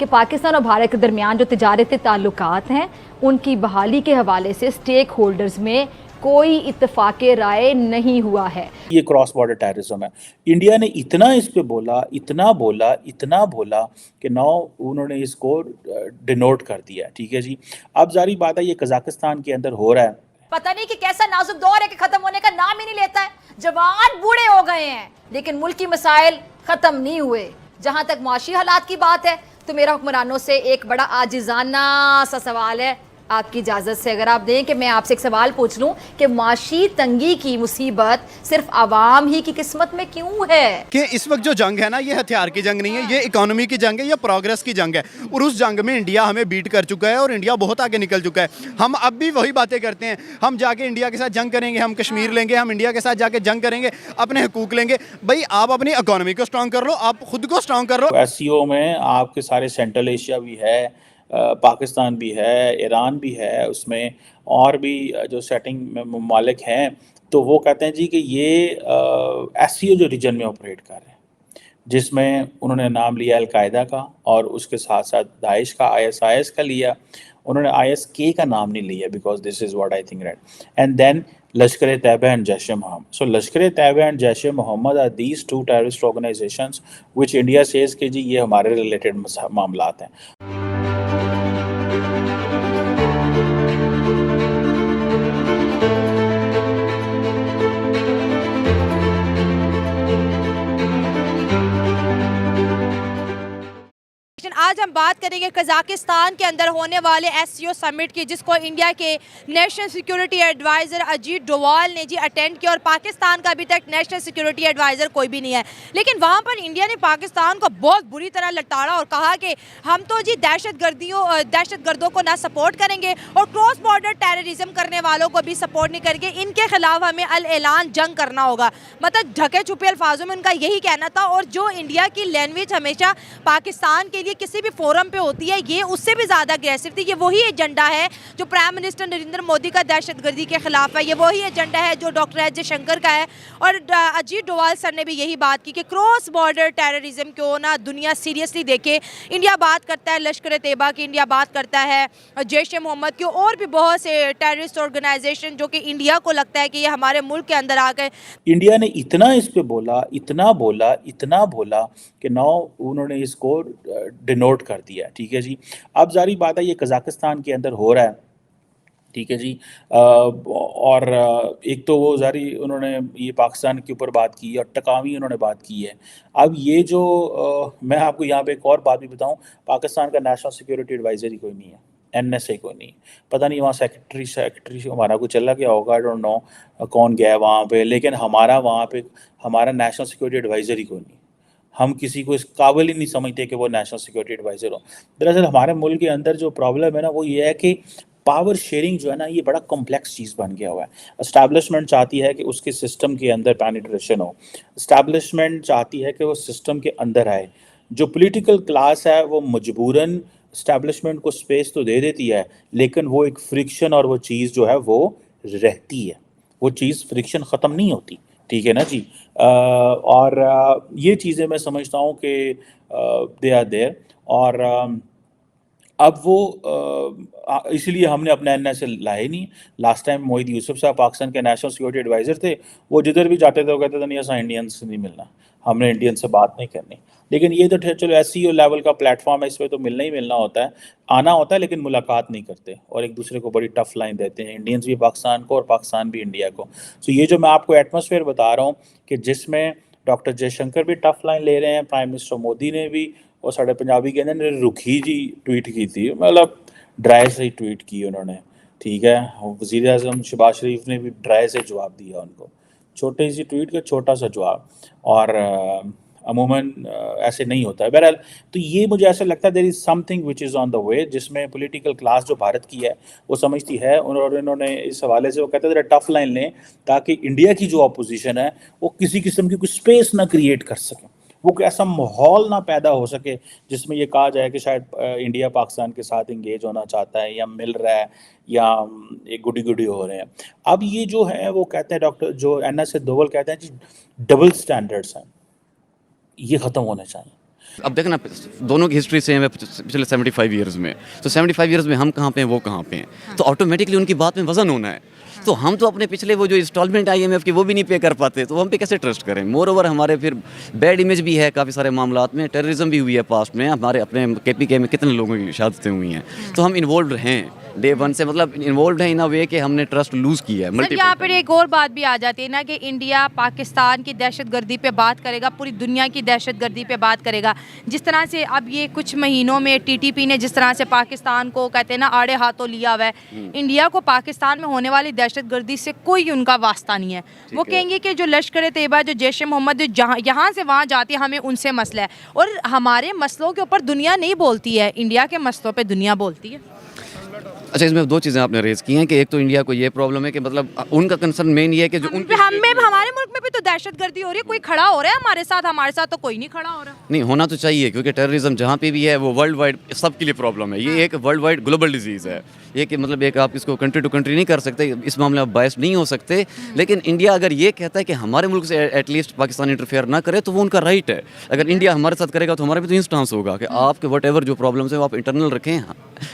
कि पाकिस्तान और भारत के दरमियान जो तिजारती ताल्लुकात हैं उनकी बहाली के हवाले से स्टेक होल्डर्स में कोई इत्तफाक़े राय नहीं हुआ है। ये क्रॉस बॉर्डर टेररिज्म है। इंडिया ने इतना इस पे बोला, इतना बोला कि नाउ उन्होंने इसको डिनोट कर दिया। ठीक है जी, अब जारी बात है ये कजाकिस्तान के अंदर हो रहा है। पता नहीं कि कैसा नाजुक दौर है कि खत्म होने का नाम ही नहीं लेता है। जवान बूढ़े हो गए हैं लेकिन मुल्की मसाइल खत्म नहीं हुए। जहां तक मुआशी हालात की बात है तो मेरा हुक्मरानों से एक बड़ा आजिजाना सा सवाल है, आपकी इजाज़त से अगर आप दें कि मैं आपसे एक सवाल पूछ लूं कि माशी तंगी की मुसीबत सिर्फ आवाम ही की किस्मत में क्यों है? कि इस वक्त जो जंग है ना, ये हथियार की जंग नहीं है, ये इकोनॉमी की जंग है, ये प्रोग्रेस की जंग है। और उस जंग में इंडिया हमें बीट कर चुका है और इंडिया बहुत आगे निकल चुका है। हम अब भी वही बातें करते हैं, हम जाके इंडिया के साथ जंग करेंगे, हम कश्मीर लेंगे, हम इंडिया के साथ जाके जंग करेंगे, अपने हुकूक लेंगे। भाई आप अपनी इकोनॉमी को स्ट्रॉन्ग कर लो, आप खुद को स्ट्रॉन्ग कर लो। एससीओ में आपके सारे सेंट्रल एशिया भी है, पाकिस्तान भी है, ईरान भी है, उसमें और भी जो सेटिंग में ममालिक हैं, तो वो कहते हैं जी कि ये एससीओ जो रीजन में ऑपरेट कर रहे हैं, जिसमें उन्होंने नाम लिया अलकायदा का और उसके साथ साथ दाइश का, आईएसआईएस का लिया। उन्होंने आईएसके का नाम नहीं लिया because this is what I think right. And then Lashkar Taiba and Jaish Mohammed. So Lashkar Taiba and Jaish Mohammed are these two terrorist organizations which India says कि जी ये हमारे रिलेटेड मामलात हैं। आज हम बात करेंगे कजाकिस्तान के अंदर होने वाले एससीओ समिट की, जिसको इंडिया के national security adviser Ajit Doval ने जी अटेंड किया और पाकिस्तान का अभी तक नेशनल सिक्योरिटी एडवाइज़र कोई भी नहीं है। लेकिन वहाँ पर इंडिया ने पाकिस्तान को बहुत बुरी तरह लताड़ा और कहा कि हम तो जी दहशतगर्दों को ना सपोर्ट करेंगे और क्रॉस बॉर्डर टेररिज्म करने वालों को भी सपोर्ट नहीं करेंगे, इनके खिलाफ हमें अल ऐलान जंग करना होगा। मतलब ढके छुपे अल्फाजों में उनका यही कहना था। और जो इंडिया की लैंग्वेज हमेशा पाकिस्तान के लिए किसी भी फोरम पे होती है, ये उससे भी ज़्यादा अग्रेसिव थी। ये वही एजेंडा है जो प्राइम मिनिस्टर नरेंद्र मोदी का दहशतगर्दी के खिलाफ है, ये वही एजेंडा है जो डॉक्टर एस जयशंकर का है। और अजीत डोवाल सर ने भी यही बात की कि क्रॉस बॉर्डर टेररिज्म को ना दुनिया सीरियसली देखे। इंडिया बात करता है लश्कर तैयबा की, इंडिया बात करता है जैश मोहम्मद की, और भी बहुत से टेररिस्ट ऑर्गेनाइजेशन जो कि इंडिया को लगता है कि ये हमारे मुल्क के अंदर आ गए। इंडिया ने इतना इस पे बोला, इतना बोला कि नाउ उन्होंने इसको डिनोट कर दिया। ठीक है जी, अब जारी बात है ये कजाकिस्तान के अंदर हो रहा है। ठीक है जी, और एक तो वो जारी उन्होंने ये पाकिस्तान के ऊपर बात की और टकावी उन्होंने बात की है। अब ये जो मैं आपको यहाँ पे एक और बात भी बताऊँ, पाकिस्तान का नेशनल सिक्योरिटी एडवाइज़र ही कोई नहीं है, एनएसए कोई नहीं, पता नहीं वहाँ सेक्रेटरी हमारा कुछ चला गया होगा, आई डोंट नो कौन गया है वहाँ पे, लेकिन हमारा वहाँ पे हमारा नेशनल सिक्योरिटी एडवाइज़र ही कोई नहीं। हम किसी को इस काबिल ही नहीं समझते कि वो नेशनल सिक्योरिटी एडवाइज़र हो। दरअसल हमारे मुल्क के अंदर जो प्रॉब्लम है ना, वो ये है कि पावर शेयरिंग जो है ना, ये बड़ा कॉम्प्लेक्स चीज़ बन गया हुआ है। एस्टैब्लिशमेंट चाहती है कि उसके सिस्टम के अंदर पेनिट्रेशन हो, एस्टैब्लिशमेंट चाहती है कि वो सिस्टम के अंदर आए। जो पॉलिटिकल क्लास है वो मजबूरन एस्टैब्लिशमेंट को स्पेस तो दे देती है, लेकिन वो एक फ्रिक्शन और वो चीज़ जो है वो रहती है, वो चीज़ फ्रिक्शन ख़त्म नहीं होती। ठीक है ना जी, और ये चीज़ें मैं समझता हूँ कि दे आर देयर। और अब वो इसीलिए हमने अपना एनएसए लाए नहीं। लास्ट टाइम मोहित यूसुफ साहब पाकिस्तान के नेशनल सिक्योरिटी एडवाइज़र थे, वो जिधर भी जाते थे वो कहते थे नहीं ऐसा इंडियन से नहीं मिलना, हमने इंडियन से बात नहीं करनी। लेकिन ये तो चलो एससीओ लेवल का प्लेटफॉर्म है, इस पर तो मिलना ही मिलना होता है, आना होता है, लेकिन मुलाकात नहीं करते और एक दूसरे को बड़ी टफ लाइन देते हैं, इंडियंस भी पाकिस्तान को और पाकिस्तान भी इंडिया को। सो ये जो मैं आपको एटमॉस्फेयर बता रहा हूँ कि जिसमें डॉक्टर जयशंकर भी टफ लाइन ले रहे हैं, प्राइम मिनिस्टर मोदी ने भी, और साढ़े पंजाबी के अंदर रुखी जी ट्वीट की थी, मतलब ड्राई से ही ट्वीट की उन्होंने। ठीक है, वज़ीर आज़म शहबाज शरीफ ने भी ड्राई से जवाब दिया उनको, छोटे सी ट्वीट का छोटा सा जवाब। और अमूमन ऐसे नहीं होता है। बहरहाल तो ये मुझे ऐसा लगता है there is something which is on the way, जिसमें पॉलिटिकल क्लास जो भारत की है वो समझती है, और इन्होंने इस हवाले से वो कहते थे टफ लाइन लें ताकि इंडिया की जो अपोजिशन है वो किसी किस्म की कोई स्पेस ना क्रिएट कर सके, वो कोई ऐसा माहौल ना पैदा हो सके जिसमें ये कहा जाए कि शायद इंडिया पाकिस्तान के साथ इंगेज होना चाहता है या मिल रहा है या एक गुडी गुडी हो रहे हैं। अब ये जो है वो कहते हैं डॉक्टर जो एनएसए दोवल कहते हैं जी डबल स्टैंडर्ड्स हैं, ये ख़त्म होने चाहिए। अब देखना दोनों की हिस्ट्री सेम है पिछले 75 ईयर्स में, तो 75 ईयर्स में हम कहाँ पे हैं वो कहाँ पे हैं, तो ऑटोमेटिकली उनकी बात में वजन होना है। तो हम तो अपने पिछले वो जो इंस्टॉलमेंट IMF की वो भी नहीं पे कर पाते, तो हम पे कैसे ट्रस्ट करें। मोर ओवर हमारे फिर बैड इमेज भी है काफ़ी सारे मामलात में, टेररिज्म भी हुई है पास्ट में, हमारे अपने KPK में कितने लोगों की शहादतें हुई हैं, तो हम इन्वॉल्व हैं डे वन से, मतलब इन्वॉल्व है इन अ वे कि हमने ट्रस्ट लूज़ किया है। सर यहाँ पर एक और बात भी आ जाती है ना कि इंडिया पाकिस्तान की दहशतगर्दी पे बात करेगा, पूरी दुनिया की दहशतगर्दी पे बात करेगा। जिस तरह से अब ये कुछ महीनों में TTP ने जिस तरह से पाकिस्तान को कहते हैं ना आड़े हाथों लिया हुआ है, इंडिया को पाकिस्तान में होने वाली दहशतगर्दी से कोई उनका वास्ता नहीं है। वो कहेंगे कि जो लश्कर तैयबा, जो जैश मोहम्मद, जो जहाँ यहाँ से वहाँ जाती है, हमें उनसे मसला है। और हमारे मसलों के ऊपर दुनिया नहीं बोलती है, इंडिया के मसलों पर दुनिया बोलती है। अच्छा, इसमें दो चीज़ें आपने रेज़ की हैं कि एक तो इंडिया को ये प्रॉब्लम है कि मतलब उनका कंसर्न मेन ये है कि जो हमारे मुल्क में भी तो दहशतगर्दी हो रही है, कोई खड़ा हो रहा है हमारे साथ तो कोई नहीं खड़ा हो रहा। नहीं होना तो चाहिए, क्योंकि टेररिज्म जहाँ पे भी है वो वर्ल्ड वाइड सबके लिए प्रॉब्लम है। ये एक वर्ल्ड वाइड ग्लोबल डिजीज़ है, ये कि मतलब एक आप इसको कंट्री टू कंट्री नहीं कर सकते, इस मामले में बायस नहीं हो सकते। लेकिन इंडिया अगर ये कहता है कि हमारे मुल्क से एटलीस्ट पाकिस्तान इंटरफेयर ना करे, तो वो उनका राइट है। अगर इंडिया हमारे साथ करेगा तो हमारा भी तो इंस्टांस होगा कि आपके वट एवर जो प्रॉब्लम्स है वो आप इंटरनल रखें,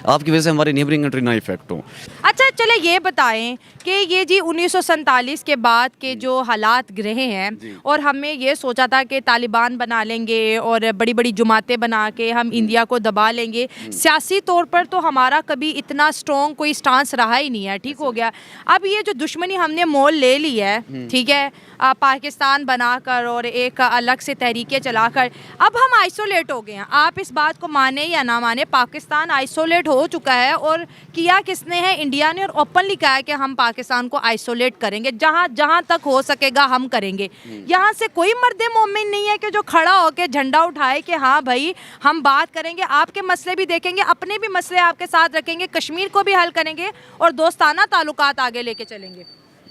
आपकी वजह से हमारी नेबरिंग कंट्री ना इफेक्ट हो। अच्छा चले ये बताएं कि ये जी 1947 के बाद के जो हालात रहे हैं, और हमें ये सोचा था कि तालिबान बना लेंगे और बड़ी बड़ी जुमातें बना के हम इंडिया को दबा लेंगे, सियासी तौर पर तो हमारा कभी इतना स्ट्रॉन्ग कोई स्टांस रहा ही नहीं है, ठीक हो गया। अब ये जो दुश्मनी हमने मोल ले ली है, ठीक है, पाकिस्तान बनाकर और एक अलग से तहरीकें चलाकर, अब हम आइसोलेट हो गए हैं। आप इस बात को माने या ना माने, पाकिस्तान आइसोलेट हो चुका है। और किया किसने है? इंडिया ने, और ओपनली कहा है कि हम पाकिस्तान को आइसोलेट करेंगे, जहाँ तक हो सकेगा हम करेंगे। यहाँ से कोई मर्दे मोमिन नहीं है कि जो खड़ा होकर झंडा उठाए कि हाँ भाई हम बात करेंगे, आपके मसले भी देखेंगे, अपने भी मसले आपके साथ रखेंगे, कश्मीर को भी हल करेंगे और दोस्ताना ताल्लुकात आगे लेके चलेंगे।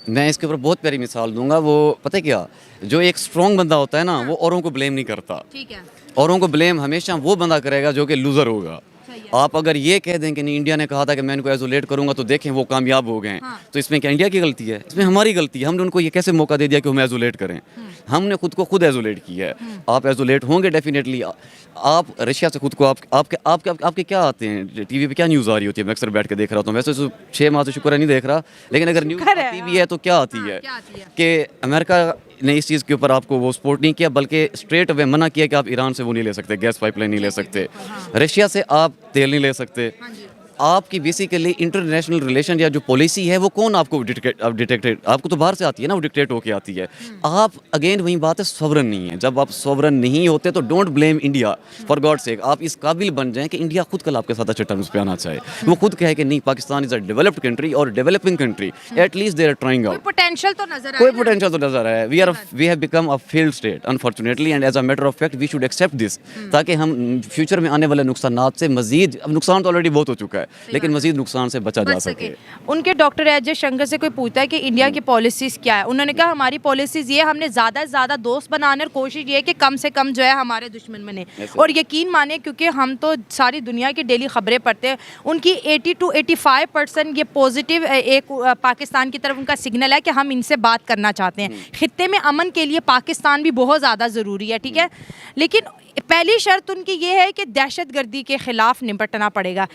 मैं इसके ऊपर बहुत प्यारी मिसाल दूंगा। वो पता है क्या, जो एक स्ट्रॉन्ग बंदा होता है ना, वो औरों को ब्लेम नहीं करता। ठीक है। औरों को ब्लेम हमेशा वो बंदा करेगा जो कि लूज़र होगा। आप अगर ये कह दें कि नहीं, इंडिया ने कहा था कि मैं इनको आइसोलेट करूंगा तो देखें वो कामयाब हो गए हैं, तो इसमें क्या इंडिया की गलती है? इसमें हमारी गलती है। हमने उनको ये कैसे मौका दे दिया कि हम आइसोलेट करें? हमने खुद को खुद आइसोलेट किया है। आप आइसोलेट होंगे डेफिनेटली। आप रशिया से खुद को आपके क्या आते हैं, टीवी पे क्या न्यूज़ आ रही होती है? मैं अक्सर बैठ के देख रहा हूँ, वैसे तो 6 माह से शुक्र है नहीं देख रहा, लेकिन अगर न्यूज़ आती भी है तो क्या आती है कि अमेरिका ने इस चीज़ के ऊपर आपको वो सपोर्ट नहीं किया, बल्कि स्ट्रेट अवे मना किया कि आप ईरान से वो नहीं ले सकते, गैस पाइपलाइन नहीं ले सकते, रशिया से आप तेल नहीं ले सकते। आपकी बेसिकली इंटरनेशनल रिलेशन या जो पॉलिसी है वो कौन आपको डिटेक्टेड, आपको तो बाहर से आती है ना, वो डिक्टेट होके आती है। आप अगेन वही बात है, सॉवरन नहीं है। जब आप सॉवरन नहीं होते तो don't blame India, for God sake. आप इस काबिल बन जाएं कि इंडिया खुद कल आपके साथ अच्छे टर्म्स पे आना चाहे, वो खुद कहे कि नहीं, Pakistan is a developed country और developing country, at least they are trying out. Potential तो नजर कोई पोटेंशियल तो नजर आया है। We have become a failed state unfortunately, and as a matter of fact we should accept this, ताकि हम फ्यूचर में आने वाले नुकसानात से मजीद, अब नुकसान तो ऑलरेडी बहुत हो चुका है, लेकिन मजीद नुकसान से बचा जा सके। उनके डॉक्टर एजे शंकर से कोई पूछता है कि इंडिया की पॉलिसीज क्या है, उन्होंने कहा हमारी पॉलिसीज ये, हमने ज़्यादा से ज़्यादा दोस्त बनाने और कोशिश ये कि कम से कम जो है हमारे दुश्मन बने। और यकीन माने, क्योंकि हम तो सारी दुनिया की डेली खबरें पढ़ते हैं, उनकी 80 to 85% ये पॉजिटिव एक पाकिस्तान की तरफ उनका सिग्नल है कि हम इनसे बात करना चाहते हैं। खित्ते में अमन के लिए पाकिस्तान भी बहुत ज़्यादा ज़रूरी है, ठीक है, लेकिन पहली शर्त उनकी ये है कि दहशतगर्दी के ख़िलाफ़ निपटना पड़ेगा।